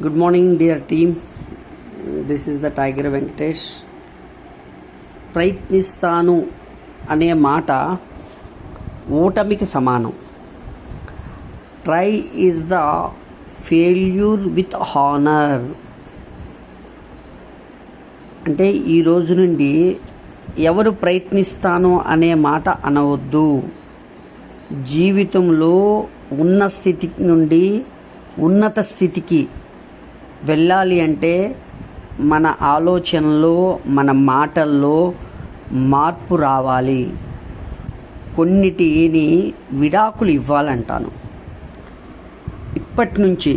Good morning, dear team. This is the Tiger Venkatesh. ప్రయత్నిస్తాను అనే మాట ఓటమికి సమానం. Try is the failure with honour. అంటే ఈ రోజు నుండి ఎవరు ప్రయత్నిస్తాను అనే మాట అనవద్దు. జీవితంలో ఉన్న స్థితి నుండి ఉన్నత స్థితికి వెళ్ళాలి అంటే మన ఆలోచనలో, మన మాటల్లో మార్పు రావాలి. కొన్నిటిని విడాకులు ఇవ్వాలంటాను. ఇప్పటి నుంచి,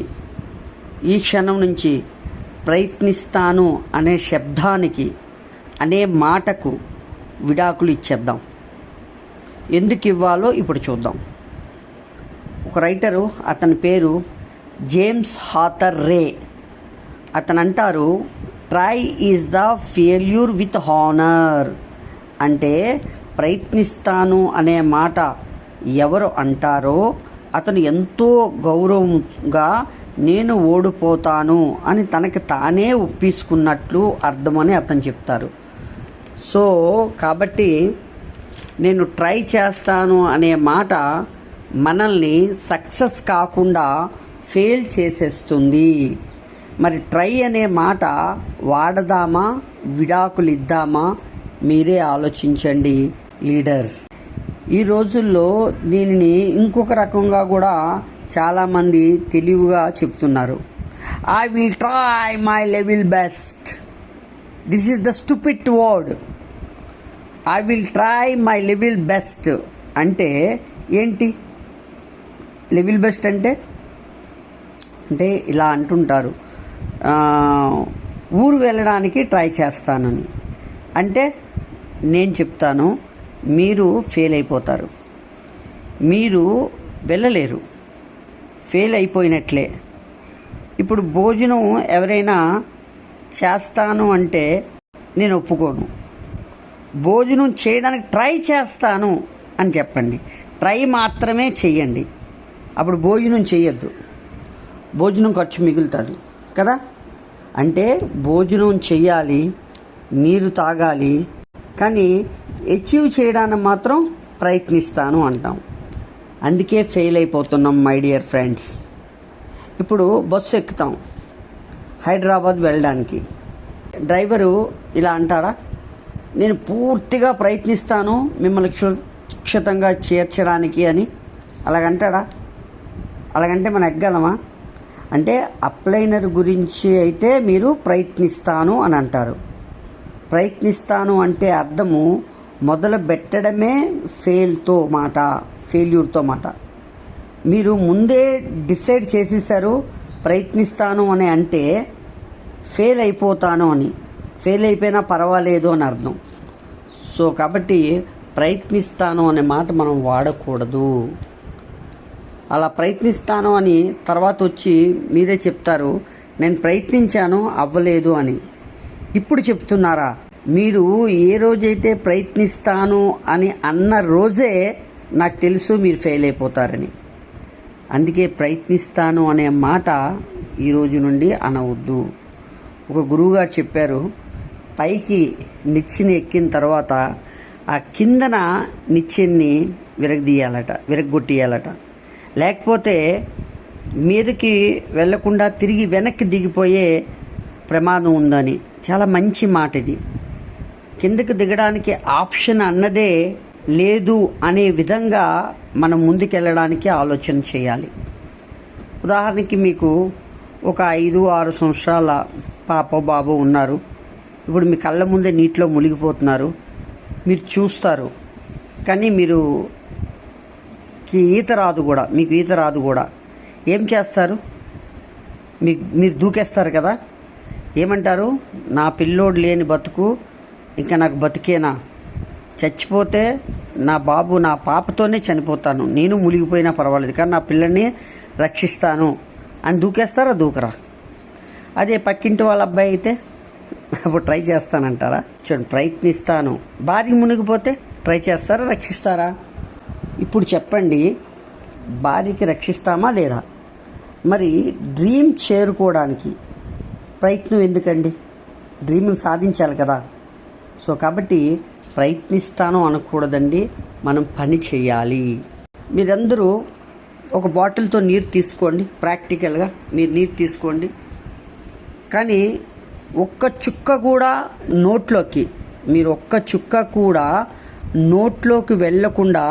ఈ క్షణం నుంచి ప్రయత్నిస్తాను అనే శబ్దానికి, అనే మాటకు విడాకులు ఇచ్చేద్దాం. ఎందుకు ఇవ్వాలో ఇప్పుడు చూద్దాం. ఒక రైటరు, అతని పేరు జేమ్స్ హాథర్ రే. అతను అంటారు, try is the failure with honour. అంటే ప్రయత్నిస్తాను అనే మాట ఎవరు అంటారో అతను ఎంతో గౌరవంగా నేను ఓడిపోతాను అని తనకి తానే ఒప్పించుకున్నట్లు అర్థమని అతను చెప్తారు. సో కాబట్టి నేను ట్రై చేస్తాను అనే మాట మనల్ని సక్సెస్ కాకుండా ఫెయిల్ చేసేస్తుంది. మరి ట్రై అనే మాట వాడదామా, విడాకులు ఇద్దామా? మీరే ఆలోచించండి లీడర్స్. ఈ రోజుల్లో దీనిని ఇంకొక రకంగా కూడా చాలామంది తెలివిగా చెప్తున్నారు. I will try my level best. This is the stupid word. I will try my level best అంటే ఏంటి? లెవెల్ బెస్ట్ అంటే ఇలా అంటుంటారు, ఊరు వెళ్ళడానికి ట్రై చేస్తానని. అంటే నేను చెప్తాను, మీరు ఫెయిల్ అయిపోతారు. మీరు వెళ్ళలేరు, ఫెయిల్ అయిపోయినట్లే. ఇప్పుడు భోజనం ఎవరైనా చేస్తాను అంటే నేను ఒప్పుకోను. భోజనం చేయడానికి ట్రై చేస్తాను అని చెప్పండి. ట్రై మాత్రమే చెయ్యండి. అప్పుడు భోజనం చేయొద్దు. భోజనం ఖర్చు మిగులుతుంది కదా. అంటే భోజనం చెయ్యాలి, నీరు తాగాలి, కానీ అచీవ్ చేయడానికి మాత్రం ప్రయత్నిస్తాను అంటాం. అందుకే ఫెయిల్ అయిపోతున్నాం మై డియర్ ఫ్రెండ్స్. ఇప్పుడు బస్సు ఎక్కుతాం హైదరాబాద్ వెళ్ళడానికి. డ్రైవరు ఇలా అంటారా, నేను పూర్తిగా ప్రయత్నిస్తాను మిమ్మల్ని సురక్షితంగా చేర్చడానికి అని అలాగంటాడా? అలాగంటే మనం ఎక్కగలమా? అంటే అప్లైనర్ గురించి అయితే మీరు ప్రయత్నిస్తాను అని అంటారు. ప్రయత్నిస్తాను అంటే అర్థము మొదలు పెట్టడమే ఫెయిల్యూర్తో మాట. మీరు ముందే డిసైడ్ చేసేసారు ప్రయత్నిస్తాను అని అంటే ఫెయిల్ అయిపోతాను అని. ఫెయిల్ అయిపోయినా పర్వాలేదు అని అర్థం. సో కాబట్టి ప్రయత్నిస్తాను అనే మాట మనం వాడకూడదు. అలా ప్రయత్నిస్తాను అని తర్వాత వచ్చి మీరే చెప్తారు, నేను ప్రయత్నించాను అవ్వలేదు అని. ఇప్పుడు చెప్తున్నారా? మీరు ఏ రోజైతే ప్రయత్నిస్తాను అని అన్న రోజే నాకు తెలుసు మీరు ఫెయిల్ అయిపోతారని. అందుకే ప్రయత్నిస్తాను అనే మాట ఈరోజు నుండి అనవద్దు. ఒక గురువుగారు చెప్పారు, పైకి నిచ్చెన ఎక్కిన తర్వాత ఆ కిందన నిచ్చెన్ని విరగొట్టియాలట. లేకపోతే మీదకి వెళ్లకుండా తిరిగి వెనక్కి దిగిపోయే ప్రమాదం ఉందని. చాలా మంచి మాట ఇది. కిందకి దిగడానికి ఆప్షన్ అన్నదే లేదు అనే విధంగా మనం ముందుకెళ్ళడానికి ఆలోచన చేయాలి. ఉదాహరణకి మీకు ఒక 5-6 సంవత్సరాల పాప బాబు ఉన్నారు. ఇప్పుడు మీ కళ్ళ ముందే నీటిలో మునిగిపోతున్నారు. మీరు చూస్తారు, కానీ మీకు ఈత రాదు కూడా. ఏం చేస్తారు? మీరు దూకేస్తారు కదా. ఏమంటారు? నా పిల్లోడు లేని బతుకు ఇంకా నాకు బతికేనా? చచ్చిపోతే నా బాబు నా పాపతోనే చనిపోతాను, నేను మునిగిపోయినా పర్వాలేదు కానీ నా పిల్లల్ని రక్షిస్తాను అని దూకేస్తారా? దూకరా? అదే పక్కింటి వాళ్ళ అబ్బాయి అయితే అప్పుడు ట్రై చేస్తానంటారా? చూడండి, ప్రయత్నిస్తాను. భార్య మునిగిపోతే ట్రై చేస్తారా, రక్షిస్తారా? ఇప్పుడు చెప్పండి, భార్యకి రక్షిస్తామా లేదా? మరి డ్రీమ్ చేరుకోవడానికి ప్రయత్నం ఎందుకండి? డ్రీమ్ని సాధించాలి కదా. సో కాబట్టి ప్రయత్నిస్తాను అనకూడదండి, మనం పని చేయాలి. మీరందరూ ఒక బాటిల్తో నీరు తీసుకోండి, ప్రాక్టికల్గా మీరు నీరు తీసుకోండి. కానీ ఒక్క చుక్క కూడా నోట్లోకి వెళ్ళకుండా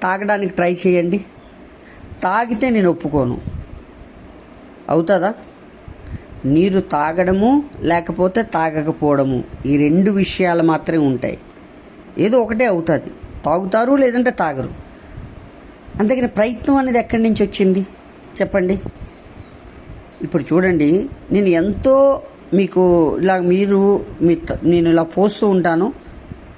తాగడానికి ట్రై చేయండి. తాగితే నేను ఒప్పుకోను. అవుతుందా? నీరు తాగడము లేకపోతే తాగకపోవడము, ఈ 2 విషయాలు మాత్రమే ఉంటాయి. ఏదో ఒకటే అవుతుంది, తాగుతారు లేదంటే తాగరు. అంతేకాని ప్రయత్నం అనేది ఎక్కడి నుంచి వచ్చింది చెప్పండి? ఇప్పుడు చూడండి, నేను ఎంతో మీకు ఇలా నేను ఇలా పోస్తూ ఉంటాను,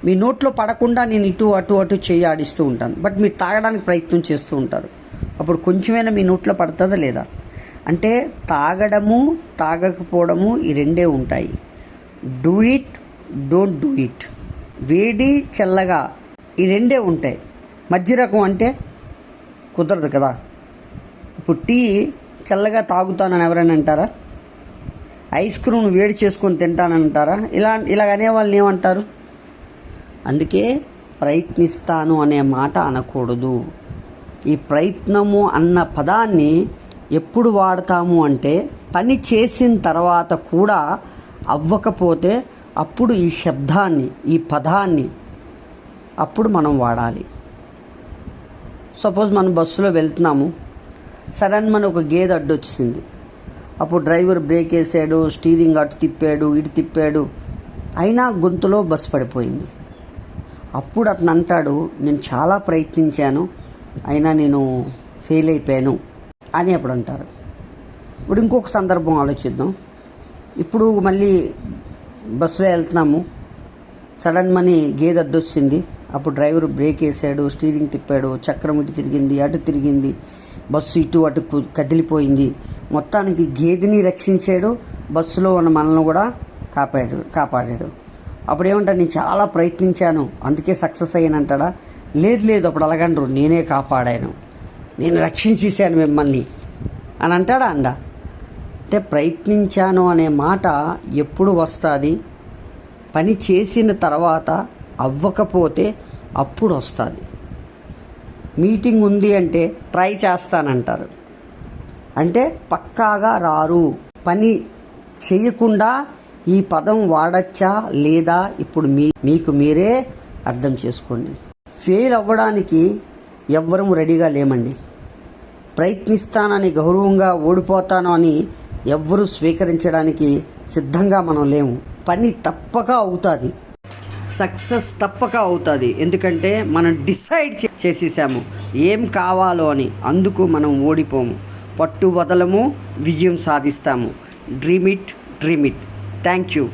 మీ నోట్లో పడకుండా నేను ఇటు అటు చేయి ఆడిస్తూ ఉంటాను. బట్ మీరు తాగడానికి ప్రయత్నం చేస్తూ ఉంటారు. అప్పుడు కొంచెమైనా మీ నోట్లో పడుతుందా లేదా? అంటే తాగడము తాగకపోవడము ఈ 2 ఉంటాయి. Do it, don't do it. వేడి చల్లగా ఈ 2 ఉంటాయి. మధ్య రకం అంటే కుదరదు కదా. ఇప్పుడు టీ చల్లగా తాగుతానని ఎవరైనా అంటారా? ఐస్ క్రీమ్ వేడి చేసుకొని తింటానని అంటారా? ఇలా అనేవాళ్ళని ఏమంటారు? అందుకే ప్రయత్నిస్తాను అనే మాట అనకూడదు. ఈ ప్రయత్నము అన్న పదాన్ని ఎప్పుడు వాడతాము అంటే, పని చేసిన తర్వాత కూడా అవ్వకపోతే అప్పుడు ఈ శబ్దాన్ని, ఈ పదాన్ని అప్పుడు మనం వాడాలి. సపోజ్ మనం బస్సులో వెళ్తున్నాము, సడన్ మన ఒక గేదె అడ్డొచ్చింది. అప్పుడు డ్రైవర్ బ్రేక్ వేసాడు, స్టీరింగ్ అటు తిప్పాడు ఇటు తిప్పాడు, అయినా గొంతులో బస్సు పడిపోయింది. అప్పుడు అతను అంటాడు, నేను చాలా ప్రయత్నించాను అయినా నేను ఫెయిల్ అయిపోయాను అని అప్పుడు అంటారు. ఇప్పుడు ఇంకొక సందర్భం ఆలోచిద్దాం. ఇప్పుడు మళ్ళీ బస్సులో వెళ్తున్నాము, సడన్ మనీ గేదె అడ్డొచ్చింది. అప్పుడు డ్రైవర్ బ్రేక్ వేసాడు, స్టీరింగ్ తిప్పాడు, చక్రం ఇటు తిరిగింది అటు తిరిగింది, బస్సు ఇటు అటు కదిలిపోయింది. మొత్తానికి గేదెని రక్షించాడు, బస్సులో ఉన్న మనల్ని కూడా కాపాడాడు. అప్పుడు ఏమంటారు? నేను చాలా ప్రయత్నించాను అందుకే సక్సెస్ అయ్యానంటాడా? లేదు, అప్పుడు అలాగంటారు, నేనే కాపాడాను, నేను రక్షించేశాను మిమ్మల్ని అని అంటాడా? అంటే ప్రయత్నించాను అనే మాట ఎప్పుడు వస్తుంది? పని చేసిన తర్వాత అవ్వకపోతే అప్పుడు వస్తుంది. మీటింగ్ ఉంది అంటే ట్రై చేస్తానంటారు, అంటే పక్కాగా రారు. పని చేయకుండా ఈ పదం వాడచ్చా లేదా ఇప్పుడు మీకు మీరే అర్థం చేసుకోండి. ఫెయిల్ అవ్వడానికి ఎవ్వరూ రెడీగా లేమండి. ప్రయత్నిస్తానని గౌరవంగా ఓడిపోతాను అని ఎవ్వరూ స్వీకరించడానికి సిద్ధంగా మనం లేము. పని తప్పక అవుతుంది, సక్సెస్ తప్పక అవుతుంది. ఎందుకంటే మనం డిసైడ్ చేసేసాము ఏం కావాలో అని. అందుకు మనం ఓడిపోము, పట్టు వదలము, విజయం సాధిస్తాము. Dream it. Thank you.